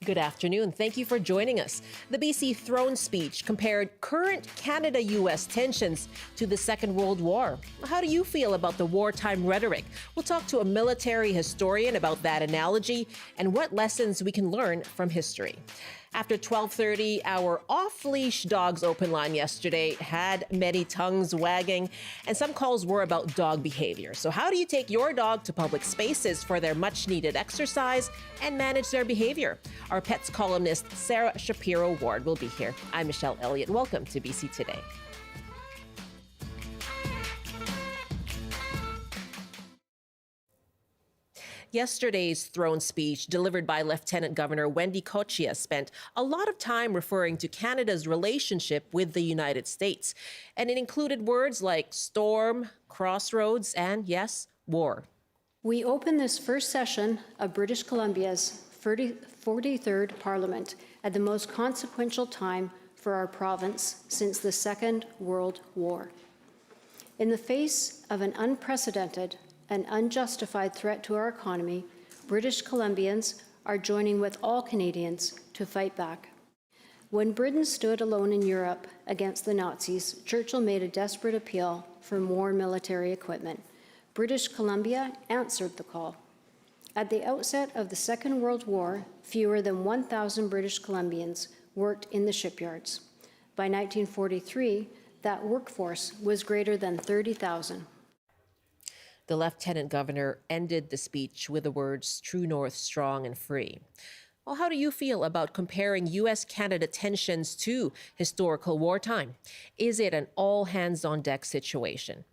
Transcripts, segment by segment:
Good afternoon. Thank you for joining us. The BC throne speech compared current Canada-U.S. tensions to the Second World War. How do you feel about the wartime rhetoric? We'll talk to a military historian about that analogy and what lessons we can learn from history. After 12:30, our off-leash dogs open line yesterday had many tongues wagging, and some calls were about dog behavior. So how do you take your dog to public spaces for their much-needed exercise and manage their behavior? Our pets columnist, Sarah Shapiro-Ward, will be here. I'm Michelle Elliott. Welcome to BC Today. Yesterday's throne speech, delivered by Lieutenant Governor Wendy Cocchia, spent a lot of time referring to Canada's relationship with the United States. And it included words like storm, crossroads, and yes, war. We open this first session of British Columbia's 43rd Parliament at the most consequential time for our province since the Second World War. In the face of an unprecedented and unjustified threat to our economy, British Columbians are joining with all Canadians to fight back. When Britain stood alone in Europe against the Nazis, Churchill made a desperate appeal for more military equipment. British Columbia answered the call. At the outset of the Second World War, fewer than 1,000 British Columbians worked in the shipyards. By 1943, that workforce was greater than 30,000. The Lieutenant Governor ended the speech with the words, "True North, strong and free." Well, how do you feel about comparing U.S.-Canada tensions to historical wartime? Is it an all-hands-on-deck situation?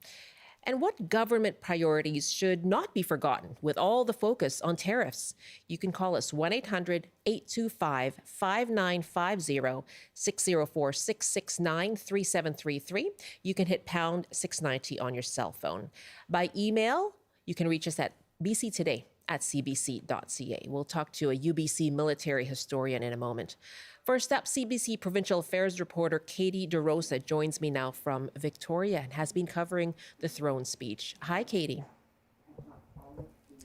And what government priorities should not be forgotten with all the focus on tariffs? You can call us 1-800-825-5950, 604-669-3733. You can hit pound 690 on your cell phone. By email, you can reach us at bctoday@cbc.ca. We'll talk to a UBC military historian in a moment. First up, CBC Provincial Affairs reporter Katie DeRosa joins me now from Victoria and has been covering the throne speech. Hi, Katie.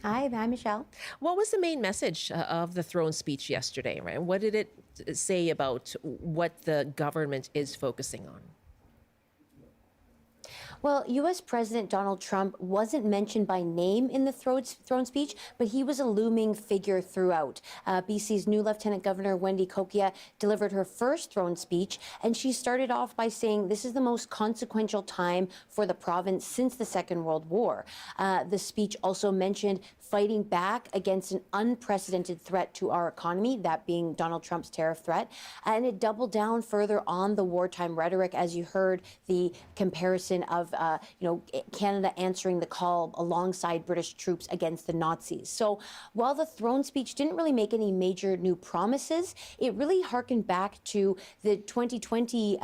Hi, Michelle. What was the main message of the throne speech yesterday, right? What did it say about what the government is focusing on? Well, U.S. President Donald Trump wasn't mentioned by name in the throne speech, but he was a looming figure throughout. BC's new Lieutenant Governor Wendy Cocchia delivered her first throne speech, and she started off by saying this is the most consequential time for the province since the Second World War. The speech also mentioned fighting back against an unprecedented threat to our economy, that being Donald Trump's tariff threat. And it doubled down further on the wartime rhetoric, as you heard the comparison of Canada answering the call alongside British troops against the Nazis. So while the throne speech didn't really make any major new promises, it really harkened back to the 2020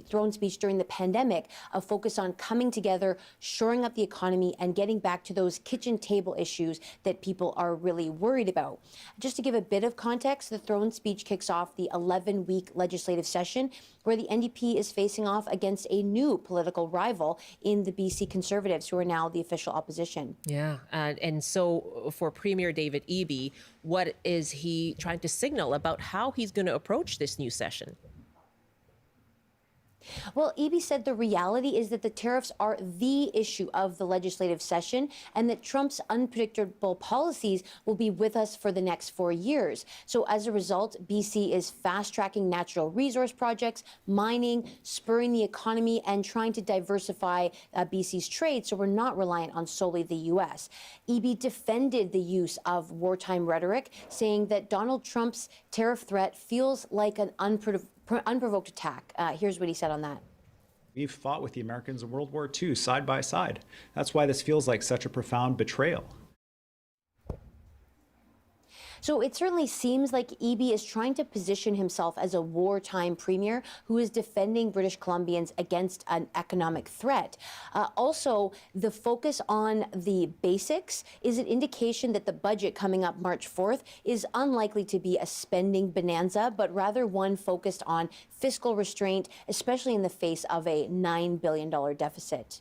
throne speech during the pandemic, a focus on coming together, shoring up the economy, and getting back to those kitchen table issues that people are really worried about. Just to give a bit of context, the throne speech kicks off the 11-week legislative session where the NDP is facing off against a new political rival in the BC Conservatives, who are now the official opposition. Yeah, and so for Premier David Eby, what is he trying to signal about how he's going to approach this new session? Well, Eby said the reality is that the tariffs are the issue of the legislative session and that Trump's unpredictable policies will be with us for the next 4 years. So as a result, BC is fast-tracking natural resource projects, mining, spurring the economy, and trying to diversify BC's trade so we're not reliant on solely the U.S. Eby defended the use of wartime rhetoric, saying that Donald Trump's tariff threat feels like an unprovoked attack. Here's what he said on that. We've fought with the Americans in World War II side by side. That's why this feels like such a profound betrayal. So it certainly seems like Eby is trying to position himself as a wartime premier who is defending British Columbians against an economic threat. Also, the focus on the basics is an indication that the budget coming up March 4th is unlikely to be a spending bonanza, but rather one focused on fiscal restraint, especially in the face of a $9 billion deficit.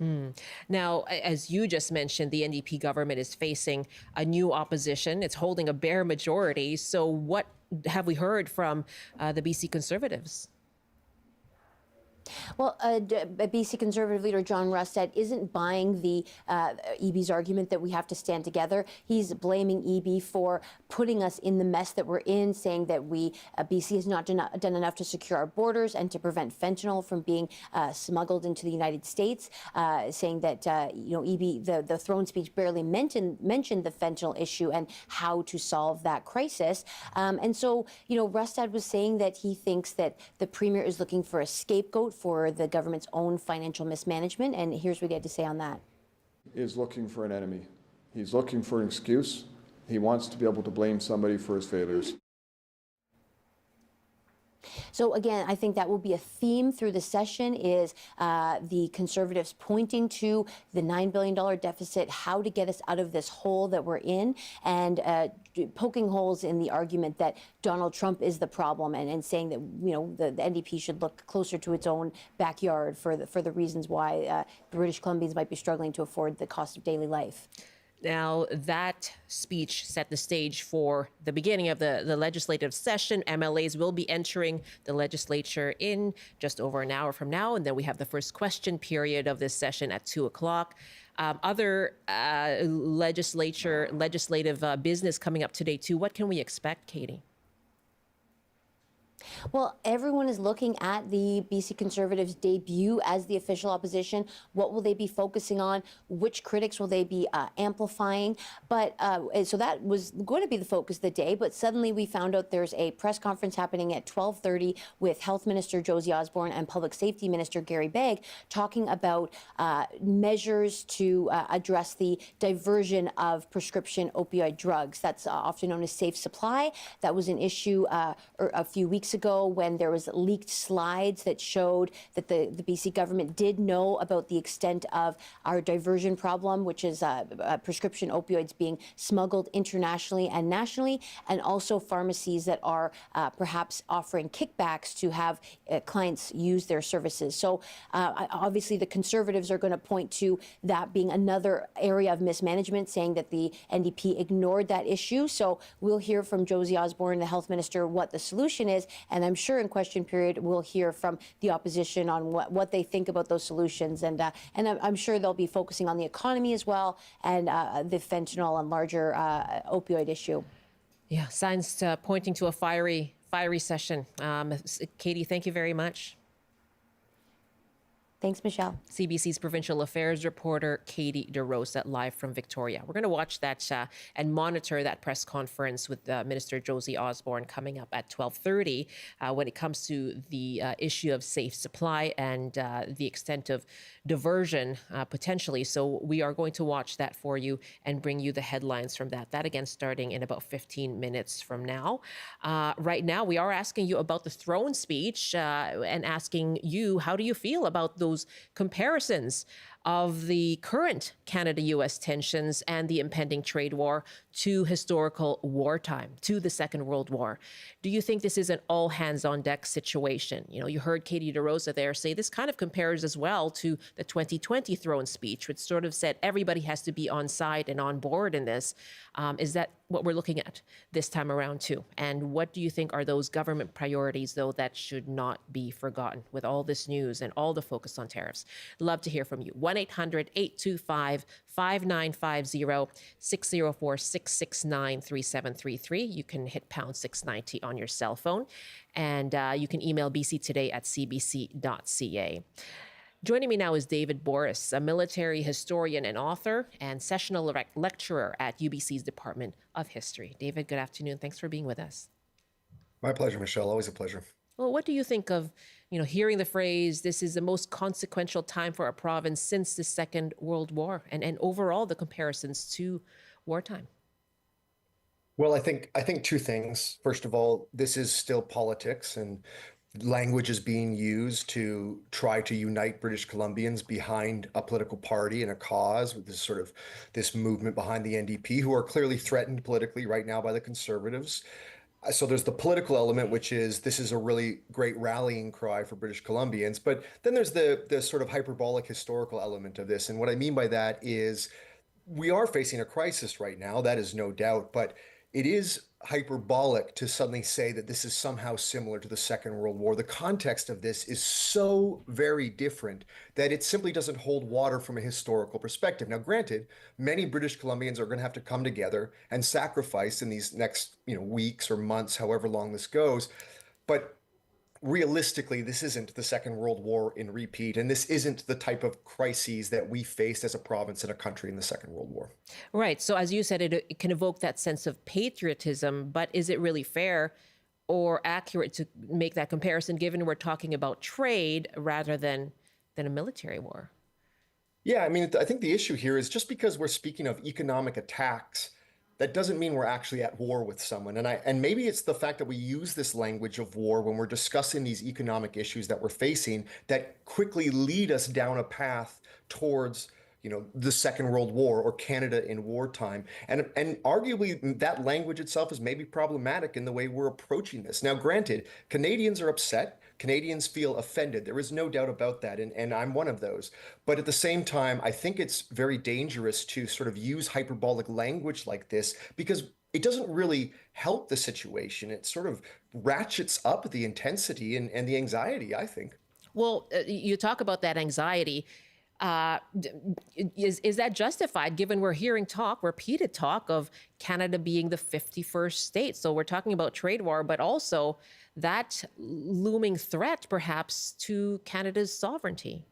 Now, as you just mentioned, the NDP government is facing a new opposition. It's holding a bare majority. So what have we heard from the BC Conservatives? Well, BC Conservative leader John Rustad isn't buying the EB's argument that we have to stand together. He's blaming EB for putting us in the mess that we're in, saying that BC has not done enough to secure our borders and to prevent fentanyl from being smuggled into the United States, saying that EB, the throne speech barely mentioned the fentanyl issue and how to solve that crisis. And so, Rustad was saying that he thinks that the Premier is looking for a scapegoat for the government's own financial mismanagement. And here's what he had to say on that. Is looking for an enemy. He's looking for an excuse. He wants to be able to blame somebody for his failures. So again, I think that will be a theme through the session is the Conservatives pointing to the $9 billion deficit, how to get us out of this hole that we're in, and poking holes in the argument that Donald Trump is the problem and saying that, the NDP should look closer to its own backyard for the reasons why British Columbians might be struggling to afford the cost of daily life. Now, that speech set the stage for the beginning of the legislative session. MLAs will be entering the legislature in just over an hour from now. And then we have the first question period of this session at 2 o'clock. Other legislative business coming up today, too. What can we expect, Katie? Well, everyone is looking at the BC Conservatives' debut as the official opposition. What will they be focusing on? Which critics will they be amplifying? But so that was going to be the focus of the day. But suddenly we found out there's a press conference happening at 12:30 with Health Minister Josie Osborne and Public Safety Minister Gary Begg talking about measures to address the diversion of prescription opioid drugs. That's often known as safe supply. That was an issue a few weeks ago when there was leaked slides that showed that the BC government did know about the extent of our diversion problem, which is prescription opioids being smuggled internationally and nationally, and also pharmacies that are perhaps offering kickbacks to have clients use their services. So obviously the Conservatives are going to point to that being another area of mismanagement, saying that the NDP ignored that issue. So we'll hear from Josie Osborne, the health minister, what the solution is. And I'm sure in question period, we'll hear from the opposition on what they think about those solutions. And I'm sure they'll be focusing on the economy as well and the fentanyl and larger opioid issue. Yeah, signs pointing to a fiery session. Katie, thank you very much. Thanks, Michelle. CBC's provincial affairs reporter, Katie DeRosa, live from Victoria. We're going to watch that and monitor that press conference with Minister Josie Osborne coming up at 12:30 when it comes to the issue of safe supply and the extent of diversion potentially. So we are going to watch that for you and bring you the headlines from that. That again starting in about 15 minutes from now. Right now, we are asking you about the throne speech and asking you, how do you feel about those comparisons of the current Canada-U.S. tensions and the impending trade war to historical wartime, to the Second World War? Do you think this is an all-hands-on-deck situation? You heard Katie DeRosa there say this kind of compares as well to the 2020 throne speech, which sort of said everybody has to be on side and on board in this. Is that what we're looking at this time around too? And what do you think are those government priorities, though, that should not be forgotten with all this news and all the focus on tariffs? Love to hear from you. 1-800-825-5950, 604-669-3733. You can hit pound 690 on your cell phone. And you can email bctoday@cbc.ca. Joining me now is David Borys, a military historian and author and sessional lecturer at UBC's Department of History. David, good afternoon. Thanks for being with us. My pleasure, Michelle. Always a pleasure. Well, what do you think of, hearing the phrase, this is the most consequential time for our province since the Second World War, and overall the comparisons to wartime? Well, I think two things. First of all, this is still politics, and language is being used to try to unite British Columbians behind a political party and a cause, with this movement behind the NDP, who are clearly threatened politically right now by the Conservatives. So there's the political element, which is this is a really great rallying cry for British Columbians. But then there's the sort of hyperbolic historical element of this. And what I mean by that is we are facing a crisis right now, that is no doubt, but it is hyperbolic to suddenly say that this is somehow similar to the Second World War. The context of this is so very different that it simply doesn't hold water from a historical perspective. Now, granted, many British Columbians are going to have to come together and sacrifice in these next, weeks or months, however long this goes. But realistically, this isn't the Second World War in repeat, and this isn't the type of crises that we faced as a province and a country in the Second World War. Right. So as you said, it can evoke that sense of patriotism, but is it really fair or accurate to make that comparison given we're talking about trade rather than a military war? Yeah, I mean, I think the issue here is just because we're speaking of economic attacks, that doesn't mean we're actually at war with someone. And maybe it's the fact that we use this language of war when we're discussing these economic issues that we're facing that quickly lead us down a path towards the Second World War or Canada in wartime. And arguably that language itself is maybe problematic in the way we're approaching this. Now, granted, Canadians are upset. Canadians feel offended. There is no doubt about that. And I'm one of those. But at the same time, I think it's very dangerous to sort of use hyperbolic language like this because it doesn't really help the situation. It sort of ratchets up the intensity and the anxiety, I think. Well, you talk about that anxiety. Is that justified given we're hearing repeated talk of Canada being the 51st state? So we're talking about trade war, but also that looming threat perhaps to Canada's sovereignty.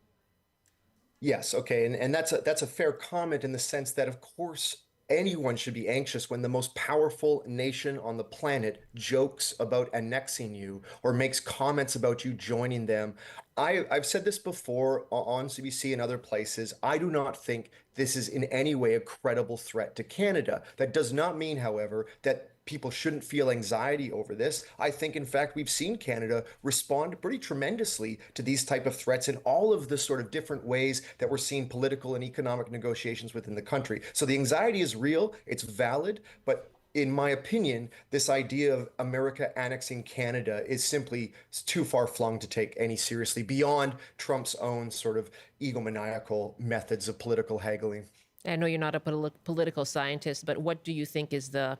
Yes, okay, and that's a fair comment in the sense that, of course, anyone should be anxious when the most powerful nation on the planet jokes about annexing you or makes comments about you joining them. I've said this before on CBC and other places. I do not think this is in any way a credible threat to Canada. That does not mean, however, that people shouldn't feel anxiety over this. I think, in fact, we've seen Canada respond pretty tremendously to these type of threats in all of the sort of different ways that we're seeing political and economic negotiations within the country. So the anxiety is real, it's valid, but in my opinion, this idea of America annexing Canada is simply too far flung to take any seriously beyond Trump's own sort of egomaniacal methods of political haggling. I know you're not a political scientist, but what do you think is the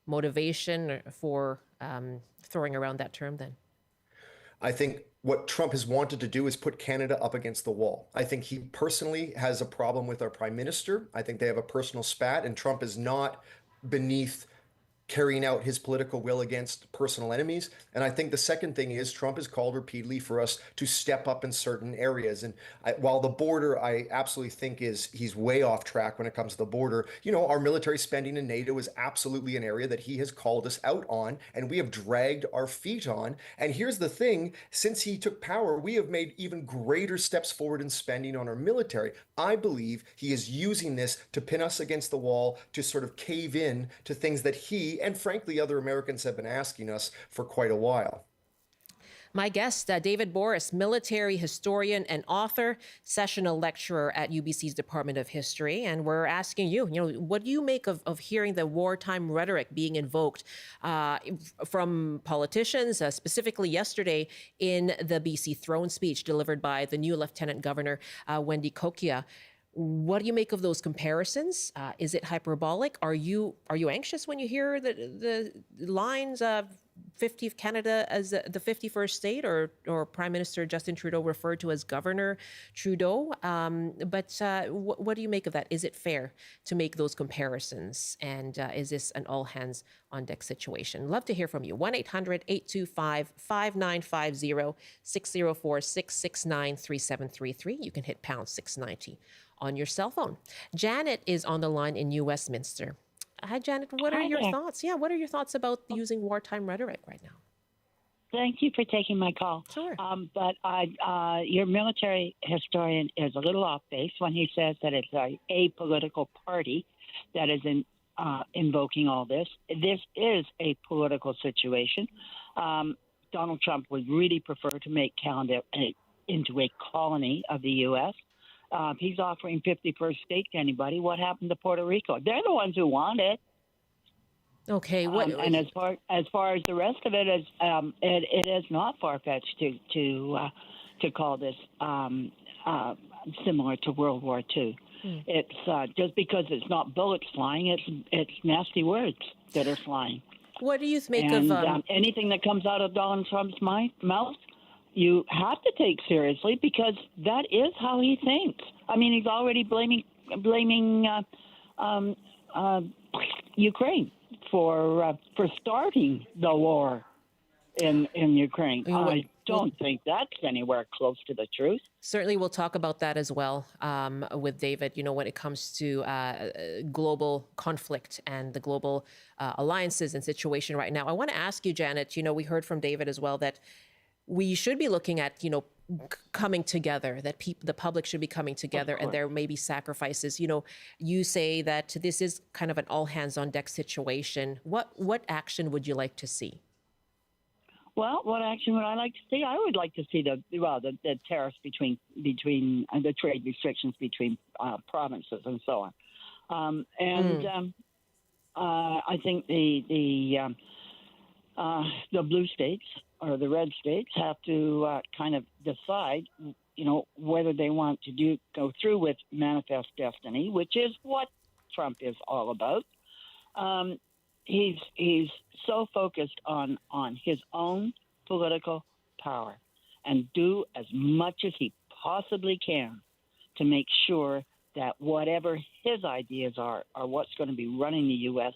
motivation for throwing around that term then? I think what Trump has wanted to do is put Canada up against the wall. I think he personally has a problem with our prime minister. I think they have a personal spat, and Trump is not beneath carrying out his political will against personal enemies. And I think the second thing is Trump has called repeatedly for us to step up in certain areas. And while the border, I absolutely think he's way off track when it comes to the border. Our military spending in NATO is absolutely an area that he has called us out on, and we have dragged our feet on. And here's the thing, since he took power, we have made even greater steps forward in spending on our military. I believe he is using this to pin us against the wall, to sort of cave in to things that he and frankly other Americans have been asking us for quite a while. My guest, David Borys, military historian and author, sessional lecturer at UBC's Department of History. And we're asking you, what do you make of hearing the wartime rhetoric being invoked from politicians, specifically yesterday in the BC throne speech delivered by the new Lieutenant Governor, Wendy Cocchia? What do you make of those comparisons? Is it hyperbolic? Are you anxious when you hear the lines of Canada as the 51st state, or Prime Minister Justin Trudeau referred to as Governor Trudeau? But what do you make of that? Is it fair to make those comparisons? And is this an all hands on deck situation? Love to hear from you. 1-800-825-5950, 604-669-3733. You can hit pound 690 on your cell phone. Janet is on the line in New Westminster. Hi, Janet. What are your thoughts? Yeah, what are your thoughts about using wartime rhetoric right now? Thank you for taking my call. Sure. But your military historian is a little off base when he says that it's a apolitical party that is invoking all this. This is a political situation. Donald Trump would really prefer to make Canada into a colony of the U.S. He's offering 51st state to anybody. What happened to Puerto Rico? They're the ones who want it. Okay. And as far as the rest of it is, it is not far-fetched to call this similar to World War II. It's just because it's not bullets flying; it's nasty words that are flying. What do you make And of anything that comes out of Donald Trump's mouth, you have to take seriously because that is how he thinks. I mean, he's already blaming Ukraine for starting the war in Ukraine. I don't think that's anywhere close to the truth. Certainly, we'll talk about that as well with David, when it comes to global conflict and the global alliances and situation right now. I want to ask you, Janet, we heard from David as well that we should be looking at, coming together, that the public should be coming together, and there may be sacrifices. You say that this is kind of an all hands on deck situation. What action would you like to see? Well, what action would I like to see? I would like to see the tariffs between the trade restrictions between provinces and so on. I think the blue states or the red states have to kind of decide, whether they want to go through with Manifest Destiny, which is what Trump is all about. He's so focused on his own political power and do as much as he possibly can to make sure that whatever his ideas are what's going to be running the U.S.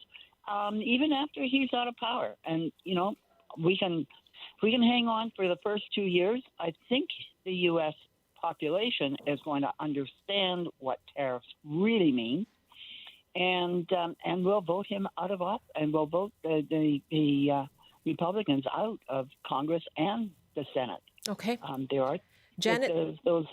Even after he's out of power. And we can hang on for the first 2 years. I think the U.S. population is going to understand what tariffs really mean. And we'll vote him out of office, and we'll vote the Republicans out of Congress and the Senate. Okay. There are Janet, those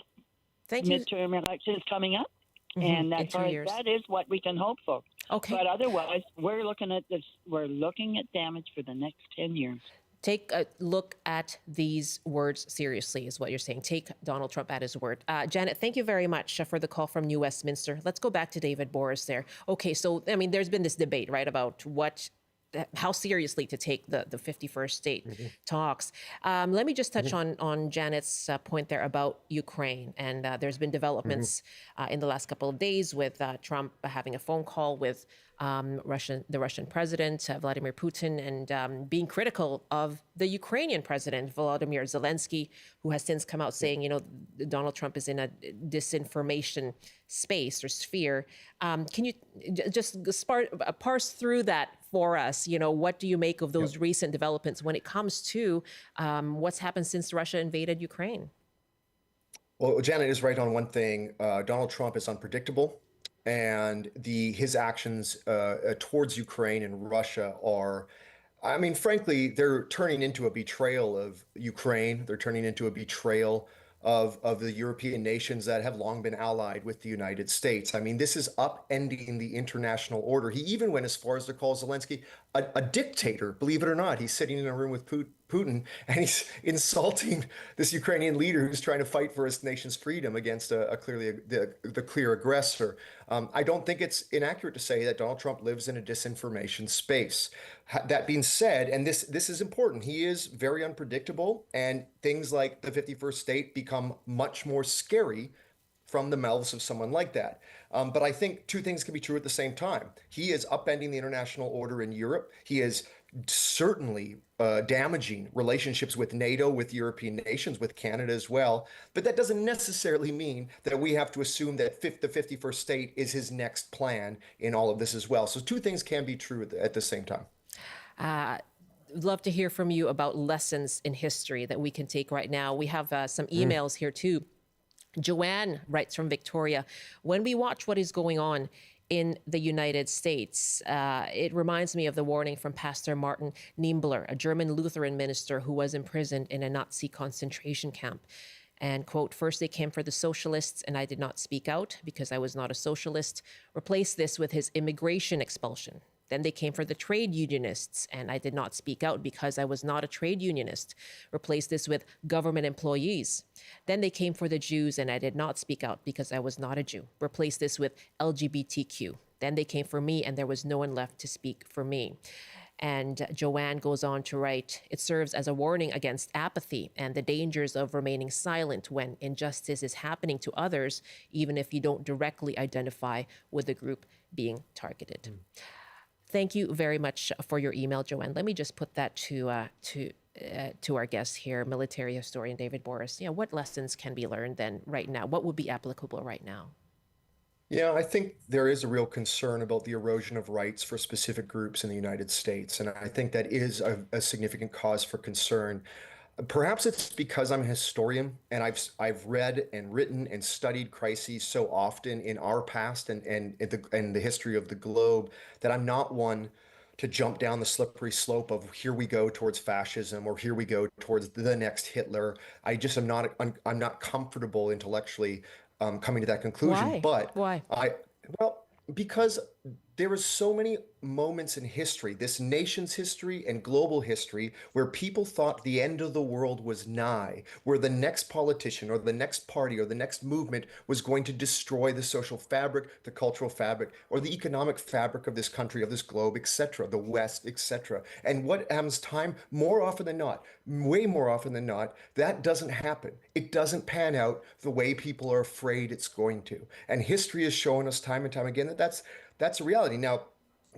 thank you. midterm elections coming up, and that is what we can hope for. Okay. But otherwise, we're looking at this. We're looking at damage for the next 10 years. Take a look at these words seriously, is what you're saying. Take Donald Trump at his word. Janet, thank you very much for the call from New Westminster. Let's go back to David Borys there. Okay, so, there's been this debate, right, about how seriously to take the 51st state talks. Let me just touch on Janet's point there about Ukraine. And there's been developments in the last couple of days with Trump having a phone call with the Russian president, Vladimir Putin, and being critical of the Ukrainian president, Volodymyr Zelensky, who has since come out saying, Donald Trump is in a disinformation space or sphere. Can you just parse through that for us? What do you make of those recent developments when it comes to what's happened since Russia invaded Ukraine? Well, Janet is right on one thing. Donald Trump is unpredictable. And his actions towards Ukraine and Russia are, frankly, they're turning into a betrayal of Ukraine. They're turning into a betrayal of the European nations that have long been allied with the United States. This is upending the international order. He even went as far as to call Zelensky a dictator, believe it or not. He's sitting in a room with Putin, and he's insulting this Ukrainian leader who's trying to fight for his nation's freedom against the clear aggressor. I don't think it's inaccurate to say that Donald Trump lives in a disinformation space. That being said, and this is important, he is very unpredictable, and things like the 51st state become much more scary from the mouths of someone like that. But I think two things can be true at the same time. He is upending the international order in Europe. He is certainly damaging relationships with NATO, with European nations, with Canada as well. But that doesn't necessarily mean that we have to assume that the 51st state is his next plan in all of this as well. So two things can be true at the same time. Love to hear from you about lessons in history that we can take right now. We have some emails here too. Joanne writes from Victoria, when we watch what is going on in the United States, it reminds me of the warning from Pastor Martin Niembler, a German Lutheran minister who was imprisoned in a Nazi concentration camp. And quote, first they came for the socialists and I did not speak out because I was not a socialist. Replace this with his immigration expulsion. Then they came for the trade unionists, and I did not speak out because I was not a trade unionist. Replace this with government employees. Then they came for the Jews, and I did not speak out because I was not a Jew. Replace this with LGBTQ. Then they came for me, and there was no one left to speak for me. And Joanne goes on to write, it serves as a warning against apathy and the dangers of remaining silent when injustice is happening to others, even if you don't directly identify with the group being targeted. Thank you very much for your email, Joanne. Let me just put that to our guest here, military historian David Borys. What lessons can be learned then right now? What would be applicable right now? Yeah, I think there is a real concern about the erosion of rights for specific groups in the United States. And I think that is a significant cause for concern. Perhaps it's because I'm a historian and I've read and written and studied crises so often in our past and the history of the globe that I'm not one to jump down the slippery slope of here we go towards fascism or here we go towards the next Hitler. I'm not comfortable intellectually coming to that conclusion. Why? But Why? because there were so many moments in history, this nation's history and global history, where people thought the end of the world was nigh, where the next politician or the next party or the next movement was going to destroy the social fabric, the cultural fabric, or the economic fabric of this country, of this globe, etc., the West, etc. And what happens more often than not, way more often than not, that doesn't happen. It doesn't pan out the way people are afraid it's going to. And history has shown us time and time again that that's a reality. Now,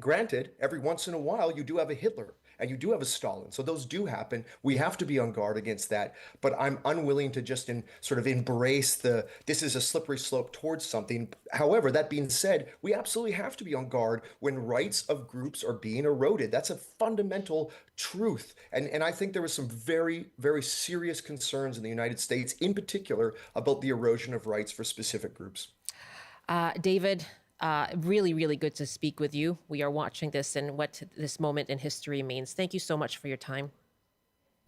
granted, every once in a while, you do have a Hitler and you do have a Stalin. So those do happen. We have to be on guard against that. But I'm unwilling to just sort of embrace this is a slippery slope towards something. However, that being said, we absolutely have to be on guard when rights of groups are being eroded. That's a fundamental truth. And I think there was some very, very serious concerns in the United States, in particular, about the erosion of rights for specific groups. David, really, really good to speak with you. We are watching this and what this moment in history means. Thank you so much for your time.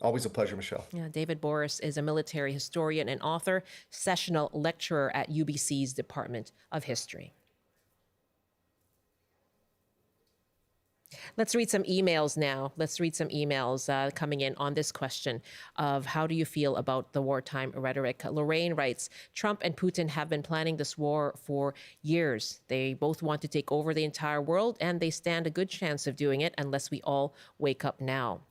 Always a pleasure, Michelle. Yeah, David Borys is a military historian and author, sessional lecturer at UBC's Department of History. Let's read some emails now. Coming in on this question of how do you feel about the wartime rhetoric? Lorraine writes, Trump and Putin have been planning this war for years. They both want to take over the entire world, and they stand a good chance of doing it unless we all wake up now.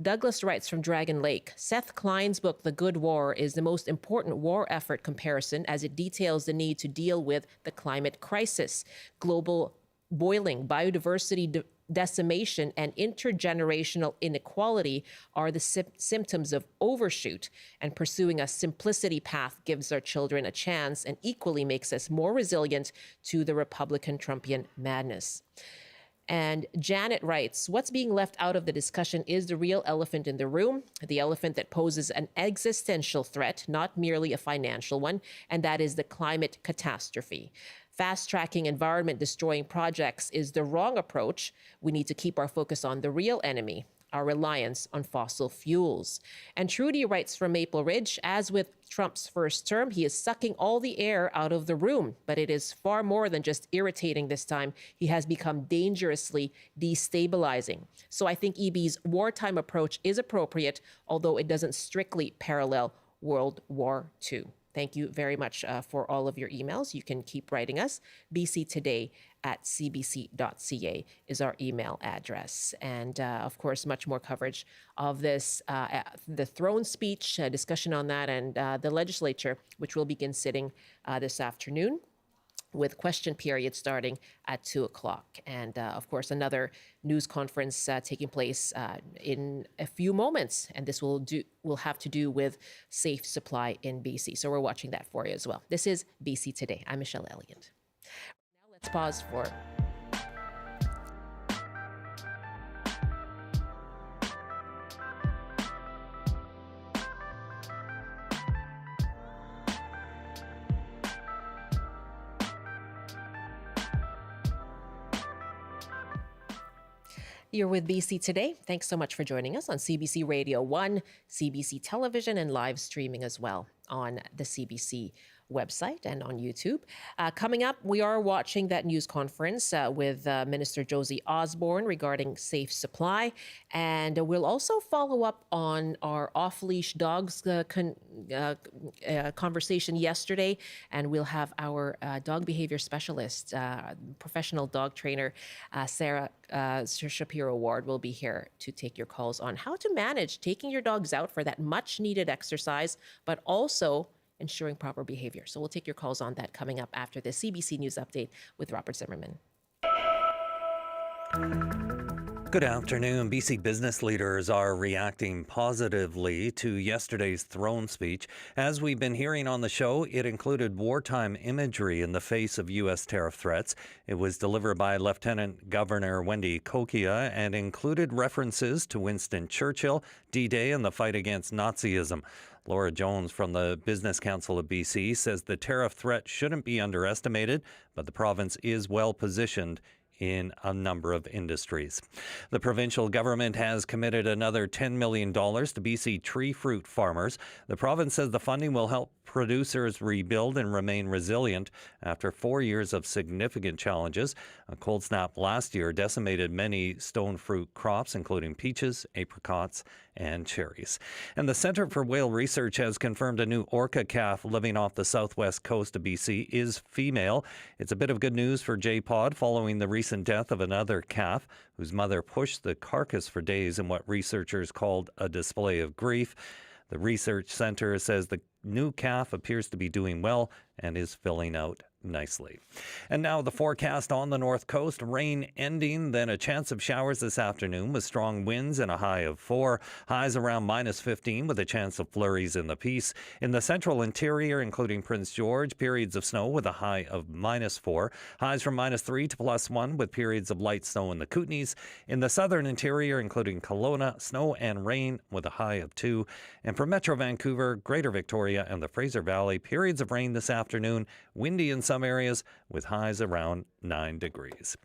Douglas writes from Dragon Lake, Seth Klein's book, The Good War, is the most important war effort comparison as it details the need to deal with the climate crisis, global boiling, biodiversity decimation, and intergenerational inequality are the symptoms of overshoot, and pursuing a simplicity path gives our children a chance and equally makes us more resilient to the Republican Trumpian madness. And Janet writes, what's being left out of the discussion is the real elephant in the room, the elephant that poses an existential threat, not merely a financial one, and that is the climate catastrophe. Fast-tracking environment-destroying projects is the wrong approach. We need to keep our focus on the real enemy, our reliance on fossil fuels. And Trudy writes from Maple Ridge, as with Trump's first term, he is sucking all the air out of the room, but it is far more than just irritating this time. He has become dangerously destabilizing. So I think EB's wartime approach is appropriate, although it doesn't strictly parallel World War II. Thank you very much for all of your emails. You can keep writing us. bctoday@cbc.ca is our email address. And of course, much more coverage of this, the throne speech, discussion on that, and the legislature, which will begin sitting this afternoon, with question period starting at 2 o'clock. And of course, another news conference taking place in a few moments. And this will have to do with safe supply in BC. So we're watching that for you as well. This is BC Today. I'm Michelle Elliott. Now let's pause for... You're with BC Today. Thanks so much for joining us on CBC Radio 1, CBC Television, and live streaming as well on the CBC website and on YouTube. Coming up, we are watching that news conference with Minister Josie Osborne regarding safe supply. And we'll also follow up on our off-leash dogs conversation yesterday. And we'll have our dog behavior specialist, professional dog trainer, Sarah Shapiro-Ward will be here to take your calls on how to manage taking your dogs out for that much-needed exercise, but also ensuring proper behavior. So we'll take your calls on that coming up after the CBC News Update with Robert Zimmerman. Good afternoon. BC business leaders are reacting positively to yesterday's throne speech. As we've been hearing on the show, it included wartime imagery in the face of U.S. tariff threats. It was delivered by Lieutenant Governor Wendy Cocchia and included references to Winston Churchill, D-Day, and the fight against Nazism. Laura Jones from the Business Council of BC says the tariff threat shouldn't be underestimated, but the province is well positioned in a number of industries. The provincial government has committed another $10 million to BC tree fruit farmers. The province says the funding will help producers rebuild and remain resilient after 4 years of significant challenges. A cold snap last year decimated many stone fruit crops, including peaches, apricots, and cherries. And the Centre for Whale Research has confirmed a new orca calf living off the southwest coast of BC is female. It's a bit of good news for J-Pod following the recent death of another calf whose mother pushed the carcass for days in what researchers called a display of grief. The research center says the new calf appears to be doing well and is filling out nicely. And now the forecast on the north coast. Rain ending, then a chance of showers this afternoon with strong winds and a high of 4. Highs around -15 with a chance of flurries in the Peace. In the central interior, including Prince George, periods of snow with a high of -4. Highs from -3 to +1 with periods of light snow in the Kootenays. In the southern interior, including Kelowna, snow and rain with a high of 2. And for Metro Vancouver, Greater Victoria and the Fraser Valley, periods of rain this afternoon, windy in some areas with highs around 9 degrees.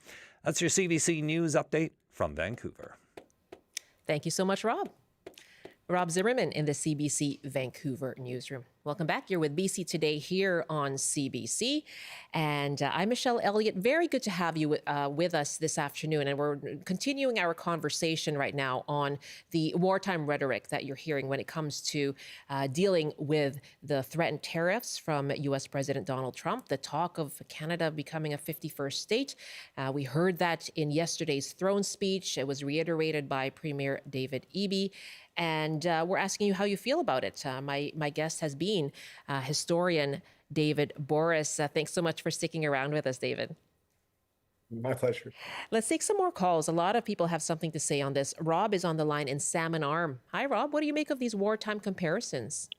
That's your CBC News update from Vancouver. Thank you so much, Rob. Rob Zimmerman in the CBC Vancouver newsroom. Welcome back. You're with BC Today here on CBC. And I'm Michelle Elliott. Very good to have you with us this afternoon. And we're continuing our conversation right now on the wartime rhetoric that you're hearing when it comes to dealing with the threatened tariffs from U.S. President Donald Trump, the talk of Canada becoming a 51st state. We heard that in yesterday's throne speech. It was reiterated by Premier David Eby. And we're asking you how you feel about it. My guest has been historian David Borys. Thanks so much for sticking around with us, David. My pleasure. Let's take some more calls. A lot of people have something to say on this. Rob is on the line in Salmon Arm. Hi, Rob. What do you make of these wartime comparisons?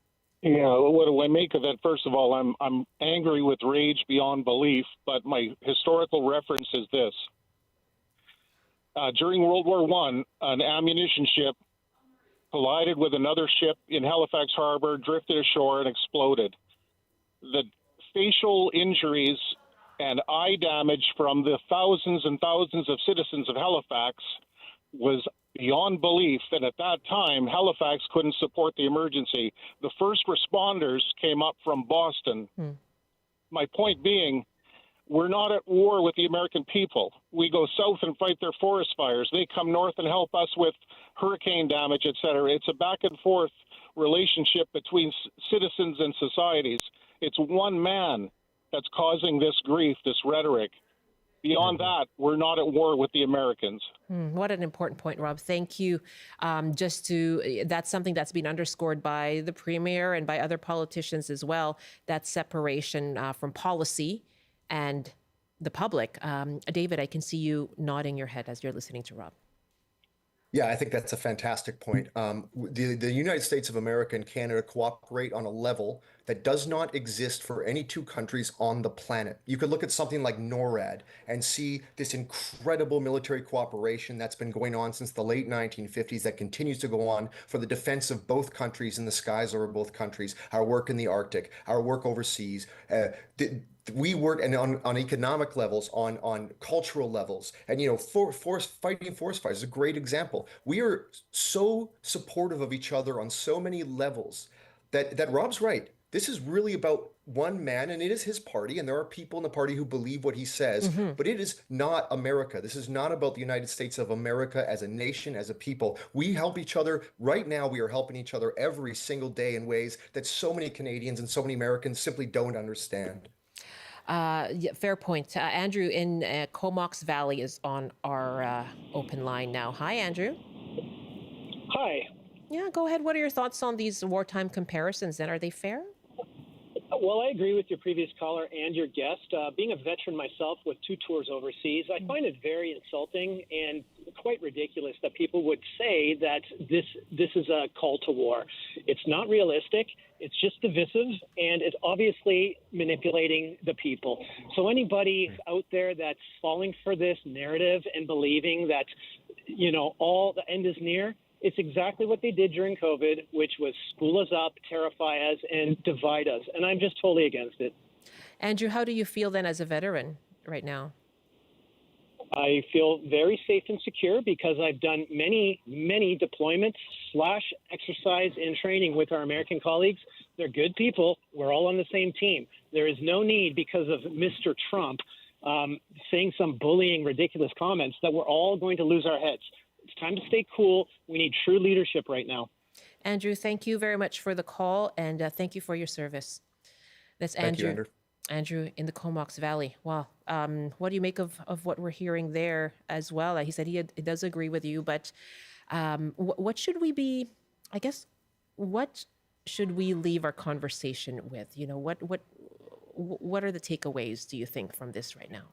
Yeah, what do I make of it? First of all, I'm angry with rage beyond belief, but my historical reference is this. During World War I, an ammunition ship collided with another ship in Halifax Harbor, drifted ashore, and exploded. The facial injuries and eye damage from the thousands and thousands of citizens of Halifax was beyond belief. And at that time, Halifax couldn't support the emergency. The first responders came up from Boston. My point being, we're not at war with the American people. We go south and fight their forest fires. They come north and help us with hurricane damage, et cetera. It's a back and forth relationship between citizens and societies. It's one man that's causing this grief, this rhetoric. Beyond that, we're not at war with the Americans. What an important point, Rob. Thank you. That's something that's been underscored by the Premier and by other politicians as well, that separation from policy and the public. David, I can see you nodding your head as you're listening to Rob. Yeah, I think that's a fantastic point. The United States of America and Canada cooperate on a level that does not exist for any two countries on the planet. You could look at something like NORAD and see this incredible military cooperation that's been going on since the late 1950s that continues to go on for the defense of both countries in the skies over both countries, our work in the Arctic, our work overseas. We work and on economic levels, on cultural levels, and fighting forest fires is a great example. We are so supportive of each other on so many levels that Rob's right. This is really about one man, and it is his party, and there are people in the party who believe what he says, but it is not America. This is not about the United States of America as a nation, as a people. We help each other. Right now, we are helping each other every single day in ways that so many Canadians and so many Americans simply don't understand. Yeah, fair point. Andrew in Comox Valley is on our open line now. Hi, Andrew. Hi. Yeah, go ahead. What are your thoughts on these wartime comparisons, and are they fair? Well, I agree with your previous caller and your guest. Being a veteran myself with 2 tours overseas, I find it very insulting and quite ridiculous that people would say that this is a call to war. It's not realistic. It's just divisive, and it's obviously manipulating the people. So anybody out there that's falling for this narrative and believing that, all the end is near, it's exactly what they did during COVID, which was spool us up, terrify us, and divide us. And I'm just totally against it. Andrew, how do you feel then as a veteran right now? I feel very safe and secure because I've done many, many deployments / exercise and training with our American colleagues. They're good people. We're all on the same team. There is no need because of Mr. Trump saying some bullying, ridiculous comments that we're all going to lose our heads. It's time to stay cool. We need true leadership right now. Andrew, thank you very much for the call, and thank you for your service. That's Andrew. Thank you, Andrew. Andrew in the Comox Valley. Wow. What do you make of what we're hearing there as well? He said he does agree with you, but what should we be, I guess, what should we leave our conversation with? What are the takeaways, do you think, from this right now?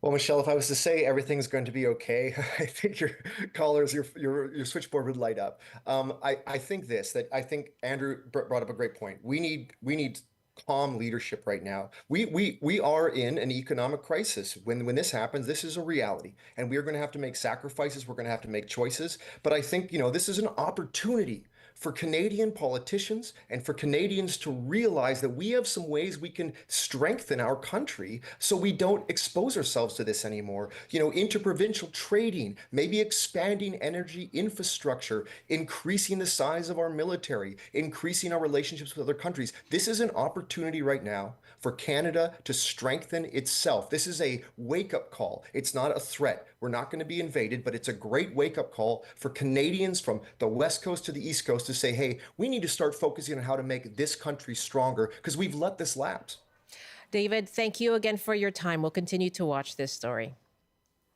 Well, Michelle, if I was to say everything's going to be okay, I think your callers, your switchboard would light up. I think I think Andrew brought up a great point. We need calm leadership right now. We are in an economic crisis. When this happens, this is a reality, and we are going to have to make sacrifices. We're going to have to make choices. But I think this is an opportunity for Canadian politicians and for Canadians to realize that we have some ways we can strengthen our country so we don't expose ourselves to this anymore. Interprovincial trading, maybe expanding energy infrastructure, increasing the size of our military, increasing our relationships with other countries. This is an opportunity right now for Canada to strengthen itself. This is a wake-up call. It's not a threat. We're not going to be invaded, but it's a great wake-up call for Canadians from the West Coast to the East Coast to say, hey, we need to start focusing on how to make this country stronger because we've let this lapse. David, thank you again for your time. We'll continue to watch this story.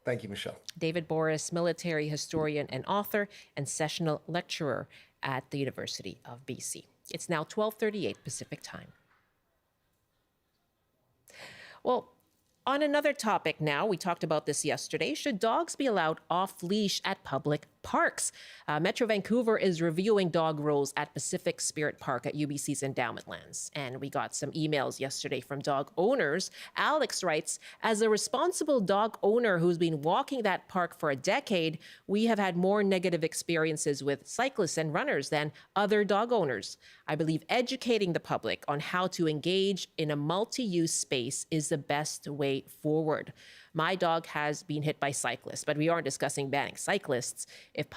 Thank you, Michelle. David Borys, military historian and author and sessional lecturer at the University of BC. It's now 12:38 Pacific time. Well, on another topic now, we talked about this yesterday. Should dogs be allowed off leash at public parks? Metro Vancouver is reviewing dog rules at Pacific Spirit Park at UBC's endowment lands. And we got some emails yesterday from dog owners. Alex writes, as a responsible dog owner who's been walking that park for a decade, we have had more negative experiences with cyclists and runners than other dog owners. I believe educating the public on how to engage in a multi-use space is the best way forward. My dog has been hit by cyclists, but we aren't discussing banning cyclists. If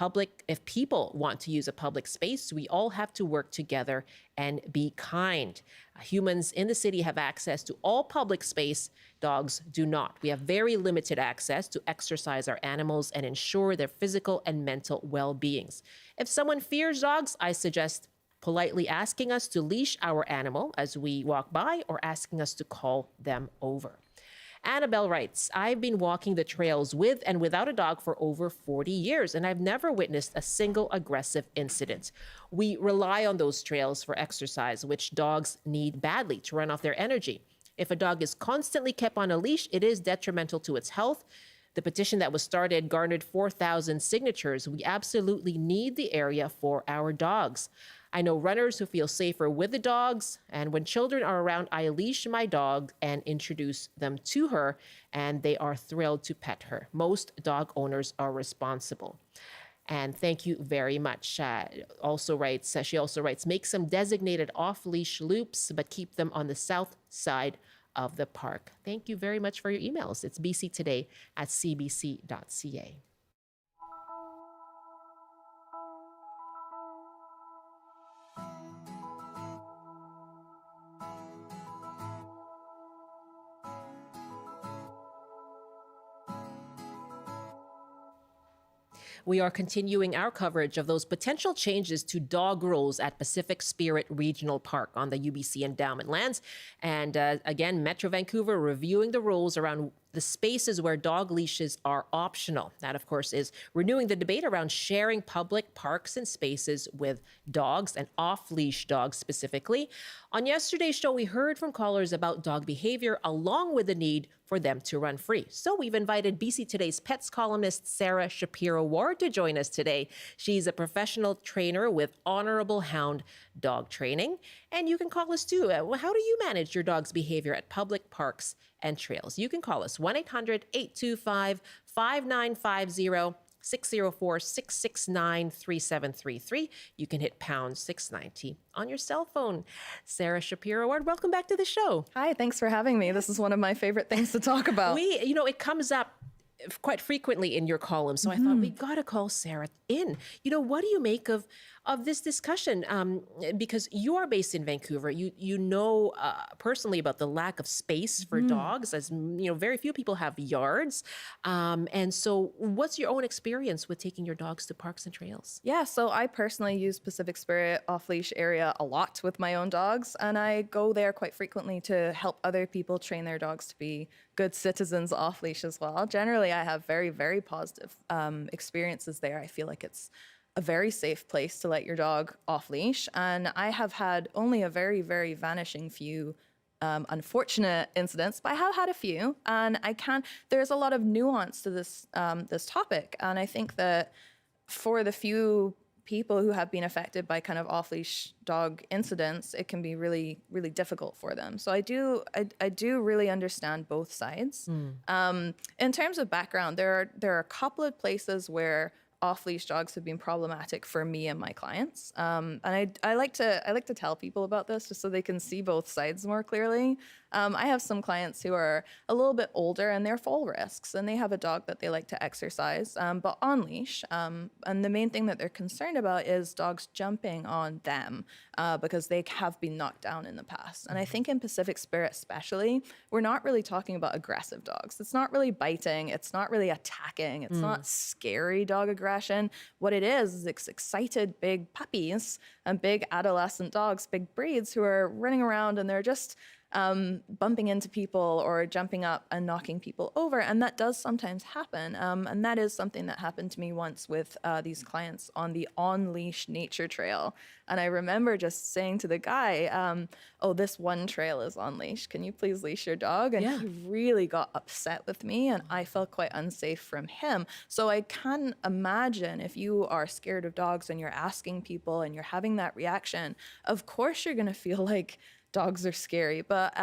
people want to use a public space, we all have to work together and be kind. Humans in the city have access to all public space. Dogs do not. We have very limited access to exercise our animals and ensure their physical and mental well-beings. If someone fears dogs, I suggest politely asking us to leash our animal as we walk by or asking us to call them over. Annabelle writes, I've been walking the trails with and without a dog for over 40 years, and I've never witnessed a single aggressive incident. We rely on those trails for exercise, which dogs need badly to run off their energy. If a dog is constantly kept on a leash, it is detrimental to its health. The petition that was started garnered 4,000 signatures. We absolutely need the area for our dogs. I know runners who feel safer with the dogs, and when children are around, I leash my dog and introduce them to her, and they are thrilled to pet her. Most dog owners are responsible. And thank you very much. She also writes, make some designated off-leash loops, but keep them on the south side of the park. Thank you very much for your emails. It's bctoday@cbc.ca. We are continuing our coverage of those potential changes to dog rules at Pacific Spirit Regional Park on the UBC endowment lands. And again, Metro Vancouver reviewing the rules around the spaces where dog leashes are optional. That, of course, is renewing the debate around sharing public parks and spaces with dogs and off-leash dogs specifically. On yesterday's show, we heard from callers about dog behavior along with the need for them to run free. So we've invited BC Today's Pets columnist Sarah Shapiro-Ward to join us today. She's a professional trainer with Honorable Hound Dog Training. And you can call us too. How do you manage your dog's behavior at public parks and trails? You can call us 1-800-825-5950. 604-669-3733. You can hit pound 690 on your cell phone. Sarah Shapiro-Ward, welcome back to the show. Hi, thanks for having me. This is one of my favorite things to talk about. It comes up quite frequently in your column, so I thought we got to call Sarah in. What do you make of this discussion? Because you are based in Vancouver, you know personally about the lack of space for dogs, as very few people have yards. And so what's your own experience with taking your dogs to parks and trails? Yeah, so I personally use Pacific Spirit off-leash area a lot with my own dogs, and I go there quite frequently to help other people train their dogs to be good citizens off-leash as well. Generally, I have very, very positive experiences there. I feel like it's a very safe place to let your dog off-leash, and I have had only a very, very vanishing few unfortunate incidents, but I have had a few, and there's a lot of nuance to this topic, and I think that for the few people who have been affected by kind of off-leash dog incidents, it can be really, really difficult for them. So I do really understand both sides. In terms of background, there are a couple of places where off-leash dogs have been problematic for me and my clients. And I like to tell people about this just so they can see both sides more clearly. I have some clients who are a little bit older and they're full risks, and they have a dog that they like to exercise, but on leash. And the main thing that they're concerned about is dogs jumping on them because they have been knocked down in the past. And I think in Pacific Spirit especially, we're not really talking about aggressive dogs. It's not really biting. It's not really attacking. It's not scary dog aggression. What it is it's excited big puppies and big adolescent dogs, big breeds who are running around and they're just bumping into people or jumping up and knocking people over. And that does sometimes happen. And that is something that happened to me once with these clients on the on-leash nature trail. And I remember just saying to the guy, this one trail is on leash. Can you please leash your dog? And he really got upset with me, and I felt quite unsafe from him. So I can imagine if you are scared of dogs and you're asking people and you're having that reaction, of course you're going to feel like dogs are scary. But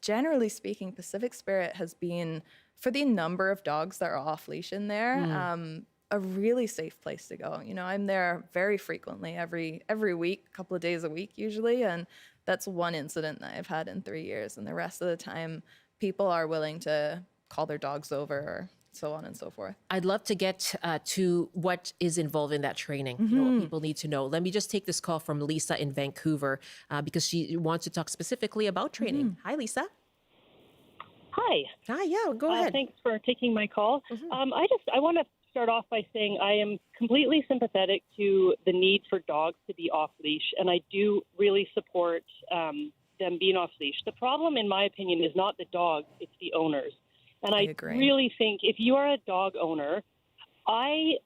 generally speaking, Pacific Spirit has been, for the number of dogs that are off leash in there, a really safe place to go. I'm there very frequently, every week, a couple of days a week usually, and that's one incident that I've had in 3 years. And the rest of the time, people are willing to call their dogs over or so on and so forth. I'd love to get to what is involved in that training, what people need to know. Let me just take this call from Lisa in Vancouver because she wants to talk specifically about training. Hi, Lisa. Hi. Hi, yeah, go ahead. Thanks for taking my call. I want to start off by saying I am completely sympathetic to the need for dogs to be off leash, and I do really support them being off leash. The problem, in my opinion, is not the dogs, it's the owners. And I really think if you are a dog owner, I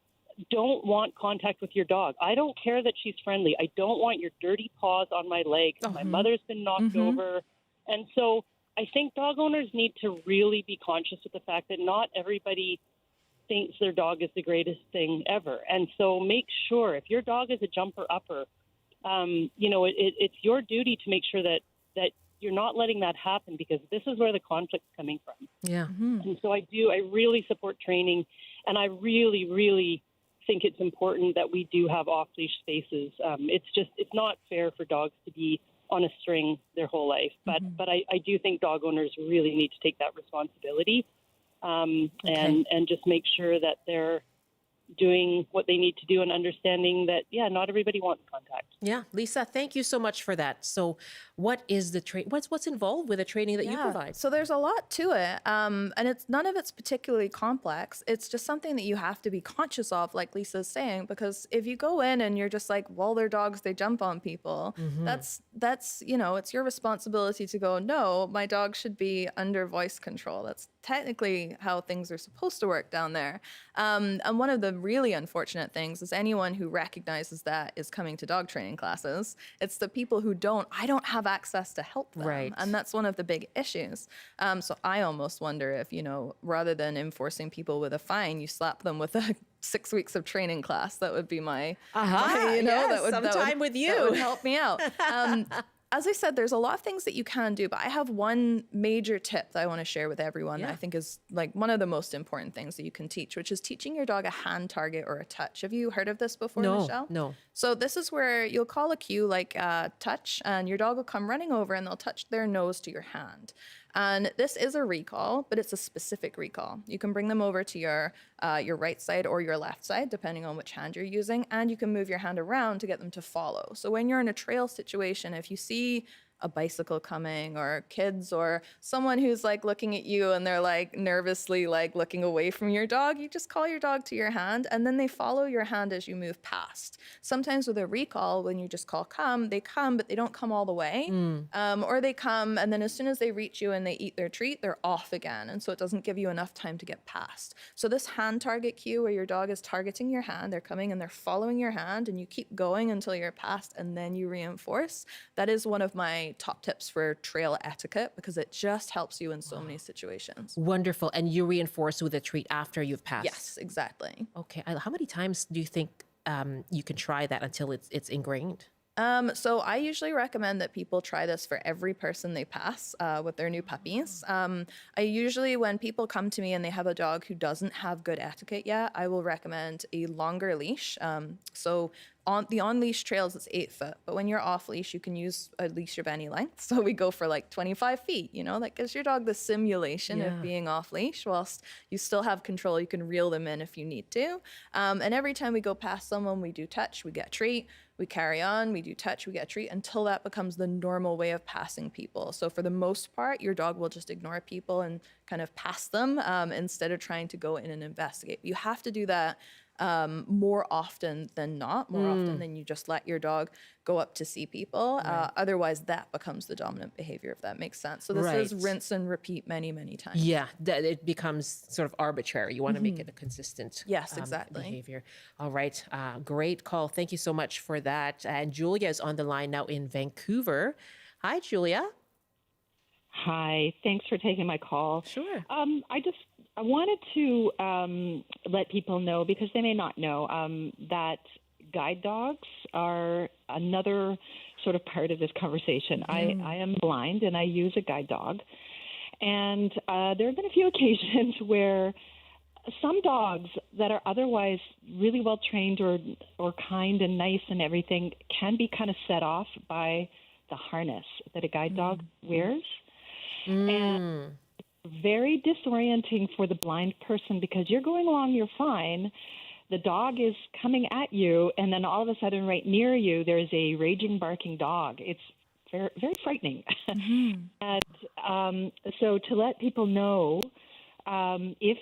don't want contact with your dog. I don't care that she's friendly. I don't want your dirty paws on my leg. My mother's been knocked over. And so I think dog owners need to really be conscious of the fact that not everybody thinks their dog is the greatest thing ever. And so make sure if your dog is a jumper upper, it's your duty to make sure that you're not letting that happen, because this is where the conflict's coming from. Yeah. And so I really support training, and I really, really think it's important that we do have off-leash spaces. It's not fair for dogs to be on a string their whole life, but I do think dog owners really need to take that responsibility and just make sure that they're doing what they need to do and understanding that, yeah, not everybody wants contact. Yeah, Lisa, thank you so much for that. So what is the what's involved with the training that you provide? So there's a lot to it. And none of it's particularly complex. It's just something that you have to be conscious of, like Lisa's saying, because if you go in and you're just like, well, they're dogs, they jump on people, that's, it's your responsibility to go, no, my dog should be under voice control. That's technically how things are supposed to work down there. And one of the really unfortunate things is anyone who recognizes that is coming to dog training classes. It's the people who don't. I don't have access to help them. Right. And that's one of the big issues. So I almost wonder if, rather than enforcing people with a fine, you slap them with a 6 weeks of training class. That would be my, sometime with you. That would help me out. As I said, there's a lot of things that you can do, but I have one major tip that I want to share with everyone that I think is like one of the most important things that you can teach, which is teaching your dog a hand target or a touch. Have you heard of this before, Michelle? No. So this is where you'll call a cue like touch, and your dog will come running over and they'll touch their nose to your hand. And this is a recall, but it's a specific recall. You can bring them over to your right side or your left side, depending on which hand you're using, and you can move your hand around to get them to follow. So when you're in a trail situation, if you see a bicycle coming or kids or someone who's like looking at you and they're like nervously like looking away from your dog, you just call your dog to your hand and then they follow your hand as you move past. Sometimes with a recall, when you just call come, they come, but they don't come all the way. Or they come and then as soon as they reach you and they eat their treat, they're off again. And so it doesn't give you enough time to get past. So this hand target cue where your dog is targeting your hand, they're coming and they're following your hand and you keep going until you're past and then you reinforce. That is one of my top tips for trail etiquette because it just helps you in so many situations. Wonderful. And you reinforce with a treat after you've passed. Yes, exactly. Okay. How many times do you think you can try that until it's ingrained? So I usually recommend that people try this for every person they pass with their new puppies. I usually, when people come to me and they have a dog who doesn't have good etiquette yet, I will recommend a longer leash. So on the on-leash trails, it's 8 foot, but when you're off-leash, you can use a leash of any length. So we go for like 25 feet, that gives your dog the simulation of being off-leash whilst you still have control. You can reel them in if you need to. And every time we go past someone, we do touch, we get a treat. We carry on, we do touch, we get a treat until that becomes the normal way of passing people. So for the most part, your dog will just ignore people and kind of pass them instead of trying to go in and investigate. You have to do that more often than not, more often than you just let your dog go up to see people. Otherwise, that becomes the dominant behavior, if that makes sense. So this is rinse and repeat many, many times. Yeah, that it becomes sort of arbitrary. You want to make it a consistent behavior. All right, great call. Thank you so much for that. And Julia is on the line now in Vancouver. Hi, Julia. Hi, thanks for taking my call. Sure. I wanted to let people know, because they may not know, that guide dogs are another sort of part of this conversation. I am blind and I use a guide dog. And there have been a few occasions where some dogs that are otherwise really well trained or kind and nice and everything can be kind of set off by the harness that a guide dog wears. And very disorienting for the blind person, because you're going along, you're fine. The dog is coming at you, and then all of a sudden, right near you, there's a raging, barking dog. It's very, very frightening. And so to let people know, if,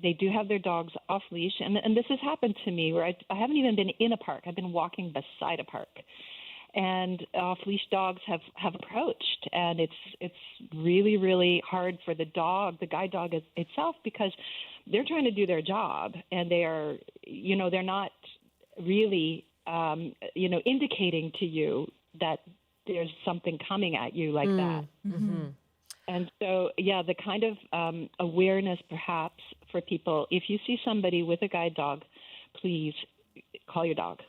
they do have their dogs off leash, and this has happened to me where I haven't even been in a park. I've been walking beside a park. And off-leash dogs have approached, and it's really, really hard for the guide dog itself, because they're trying to do their job, and they are, they're not really, indicating to you that there's something coming at you like that. And so, the kind of awareness perhaps for people, if you see somebody with a guide dog, please call your dog.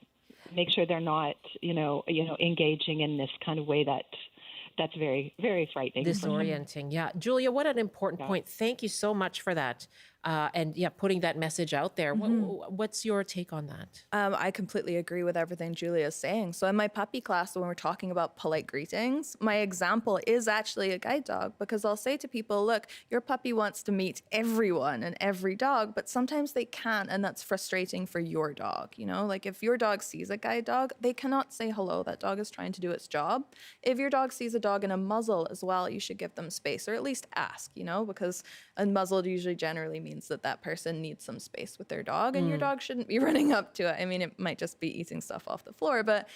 Make sure they're not, engaging in this kind of way that's very, very frightening. Disorienting. Yeah. Julia, what an important point. Thank you so much for that. and yeah, putting that message out there. What's your take on that? I completely agree with everything Julia is saying. So in my puppy class, when we're talking about polite greetings, my example is actually a guide dog, because I'll say to people, look, your puppy wants to meet everyone and every dog, but sometimes they can't, and that's frustrating for your dog. You know, like if your dog sees a guide dog, they cannot say hello. That dog is trying to do its job. If your dog sees a dog in a muzzle as well, you should give them space, or at least ask, you know, because a muzzle usually generally means that person needs some space with their dog, and your dog shouldn't be running up to it. I mean, it might just be eating stuff off the floor, but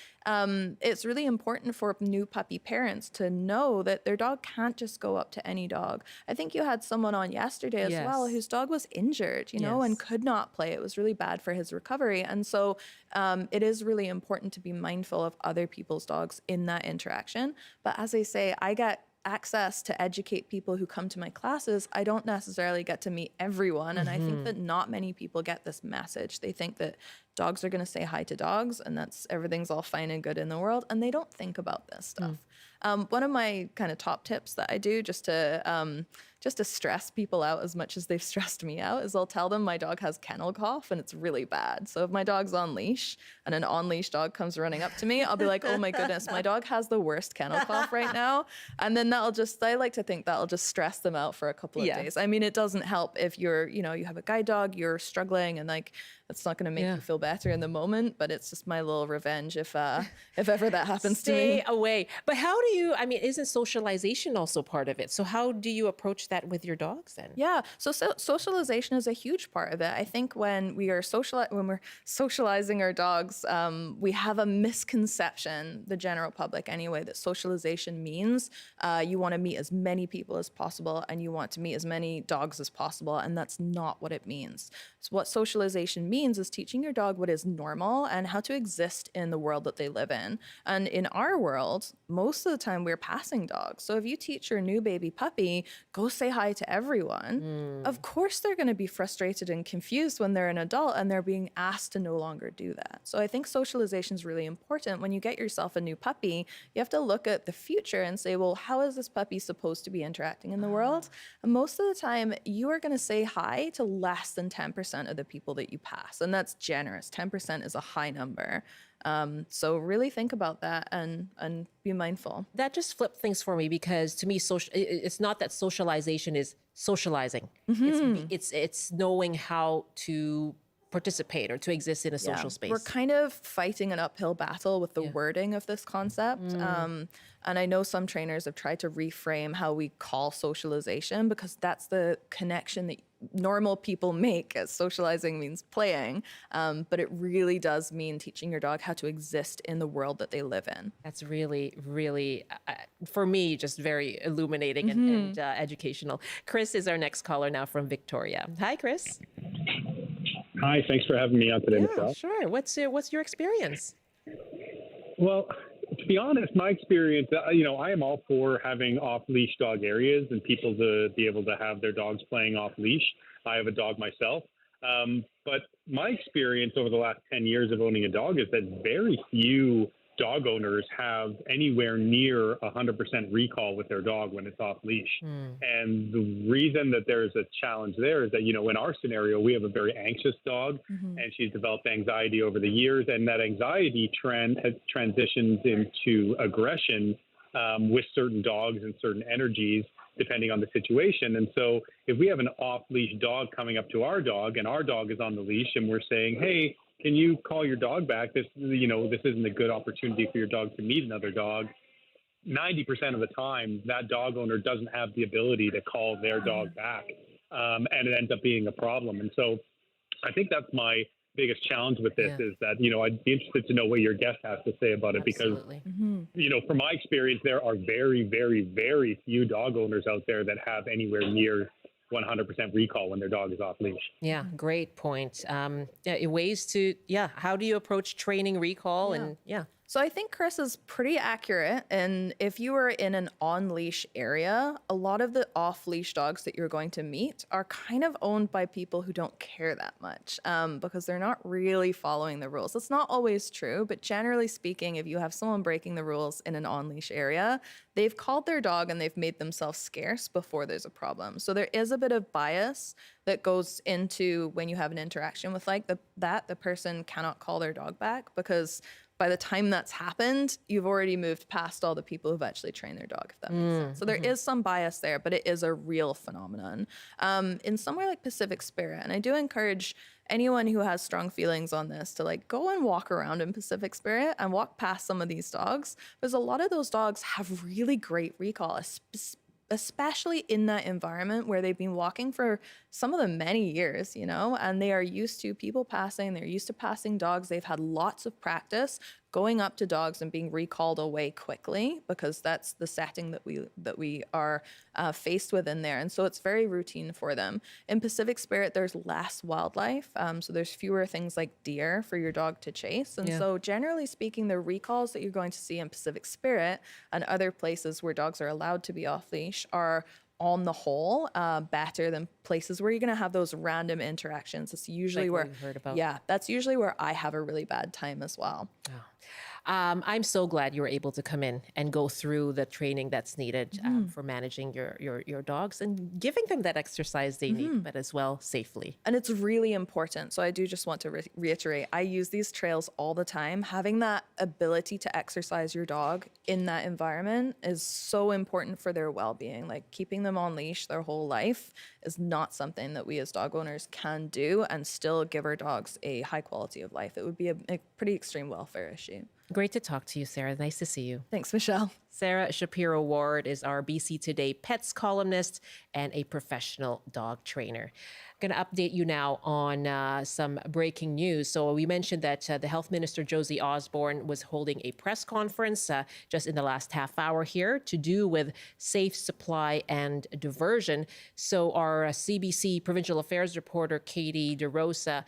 it's really important for new puppy parents to know that their dog can't just go up to any dog. I think you had someone on yesterday as well whose dog was injured, you know, and could not play. It was really bad for his recovery. And so it is really important to be mindful of other people's dogs in that interaction. But as I say, I get access to educate people who come to my classes. I don't necessarily get to meet everyone. And I think that not many people get this message. They think that dogs are going to say hi to dogs and that's everything's all fine and good in the world. And they don't think about this stuff. One of my kind of top tips that I do just to stress people out as much as they've stressed me out is I'll tell them my dog has kennel cough and it's really bad. So if my dog's on leash and an on-leash dog comes running up to me, I'll be like, oh my goodness, my dog has the worst kennel cough right now. And then I like to think that'll just stress them out for a couple of days. I mean, it doesn't help if you have a guide dog, you're struggling, and like, it's not going to make you feel better in the moment, but it's just my little revenge if ever that happens to me. Stay away. But how do you, I mean, isn't socialization also part of it? So how do you approach that with your dogs then? Yeah, so socialization is a huge part of it. I think when we're socializing our dogs, we have a misconception, the general public anyway, that socialization means you want to meet as many people as possible and you want to meet as many dogs as possible, and that's not what it means. So what socialization means is teaching your dog what is normal and how to exist in the world that they live in. And in our world, most of the time we're passing dogs. So if you teach your new baby puppy, go say hi to everyone, of course they're going to be frustrated and confused when they're an adult and they're being asked to no longer do that. So I think socialization is really important. When you get yourself a new puppy, you have to look at the future and say, well, how is this puppy supposed to be interacting in the world? And most of the time, you are going to say hi to less than 10% of the people that you pass. And that's generous. 10% is a high number. So really think about that and be mindful. That just flipped things for me, because to me, it's not that socialization is socializing. It's knowing how to participate or to exist in a social space. We're kind of fighting an uphill battle with the wording of this concept. And I know some trainers have tried to reframe how we call socialization, because that's the connection that normal people make, as socializing means playing. But it really does mean teaching your dog how to exist in the world that they live in. That's really, really, for me, just very illuminating and educational. Chris is our next caller now from Victoria. Hi, Chris. Hi, thanks for having me on today, Michelle. Sure. What's your experience? Well, to be honest, my experience, I am all for having off-leash dog areas and people to be able to have their dogs playing off-leash. I have a dog myself. But my experience over the last 10 years of owning a dog is that very few dog owners have anywhere near 100% recall with their dog when it's off leash. And the reason that there's a challenge there is that, in our scenario, we have a very anxious dog and she's developed anxiety over the years. And that anxiety trend has transitioned into aggression with certain dogs and certain energies, depending on the situation. And so if we have an off-leash dog coming up to our dog and our dog is on the leash and we're saying, hey, can you call your dog back? This isn't a good opportunity for your dog to meet another dog. 90% of the time, that dog owner doesn't have the ability to call their dog back. And it ends up being a problem. And so I think that's my biggest challenge with this is that, I'd be interested to know what your guest has to say about it, because, from my experience, there are very, very, very few dog owners out there that have anywhere near 100% recall when their dog is off leash. Yeah, great point. Ways to, how do you approach training recall? And So I think Chris is pretty accurate. And if you are in an on-leash area, a lot of the off-leash dogs that you're going to meet are kind of owned by people who don't care that much because they're not really following the rules. It's not always true, but generally speaking, if you have someone breaking the rules in an on-leash area, they've called their dog and they've made themselves scarce before there's a problem. So there is a bit of bias that goes into when you have an interaction with like the person cannot call their dog back because by the time that's happened, you've already moved past all the people who've actually trained their dog, if that makes sense. So there is some bias there, but it is a real phenomenon. In somewhere like Pacific Spirit, and I do encourage anyone who has strong feelings on this to like go and walk around in Pacific Spirit and walk past some of these dogs, because a lot of those dogs have really great recall, especially in that environment where they've been walking for some of them many years, you know, and they are used to people passing, they're used to passing dogs. They've had lots of practice going up to dogs and being recalled away quickly because that's the setting that we are faced with in there. And so it's very routine for them. In Pacific Spirit, there's less wildlife. So there's fewer things like deer for your dog to chase. And so generally speaking, the recalls that you're going to see in Pacific Spirit and other places where dogs are allowed to be off leash are on the whole, better than places where you're going to have those random interactions. It's usually like where, yeah, that's usually where I have a really bad time as well. Oh. I'm so glad you were able to come in and go through the training that's needed for managing your dogs and giving them that exercise they need, but as well safely. And it's really important. So I do just want to reiterate, I use these trails all the time. Having that ability to exercise your dog in that environment is so important for their well-being. Like keeping them on leash their whole life is not something that we as dog owners can do and still give our dogs a high quality of life. It would be a pretty extreme welfare issue. Great to talk to you, Sarah. Nice to see you. Thanks, Michelle. Sarah Shapiro-Ward is our BC Today Pets columnist and a professional dog trainer. I'm going to update you now on some breaking news. So we mentioned that the Health Minister, Josie Osborne, was holding a press conference just in the last half hour here to do with safe supply and diversion. So our CBC Provincial Affairs reporter, Katie DeRosa,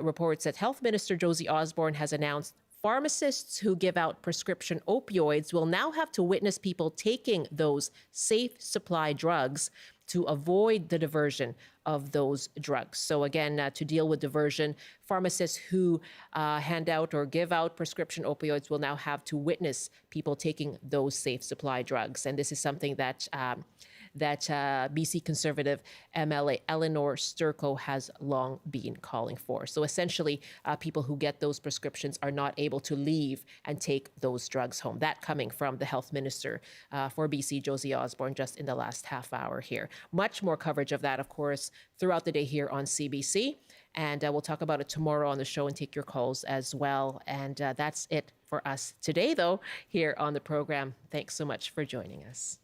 reports that Health Minister Josie Osborne has announced pharmacists who give out prescription opioids will now have to witness people taking those safe supply drugs to avoid the diversion of those drugs. So again, to deal with diversion, pharmacists who hand out or give out prescription opioids will now have to witness people taking those safe supply drugs. And this is something that BC Conservative MLA Eleanor Sturko has long been calling for. So essentially, people who get those prescriptions are not able to leave and take those drugs home. That coming from the Health Minister for BC, Josie Osborne, just in the last half hour here. Much more coverage of that, of course, throughout the day here on CBC. And we'll talk about it tomorrow on the show and take your calls as well. And that's it for us today, though, here on the program. Thanks so much for joining us.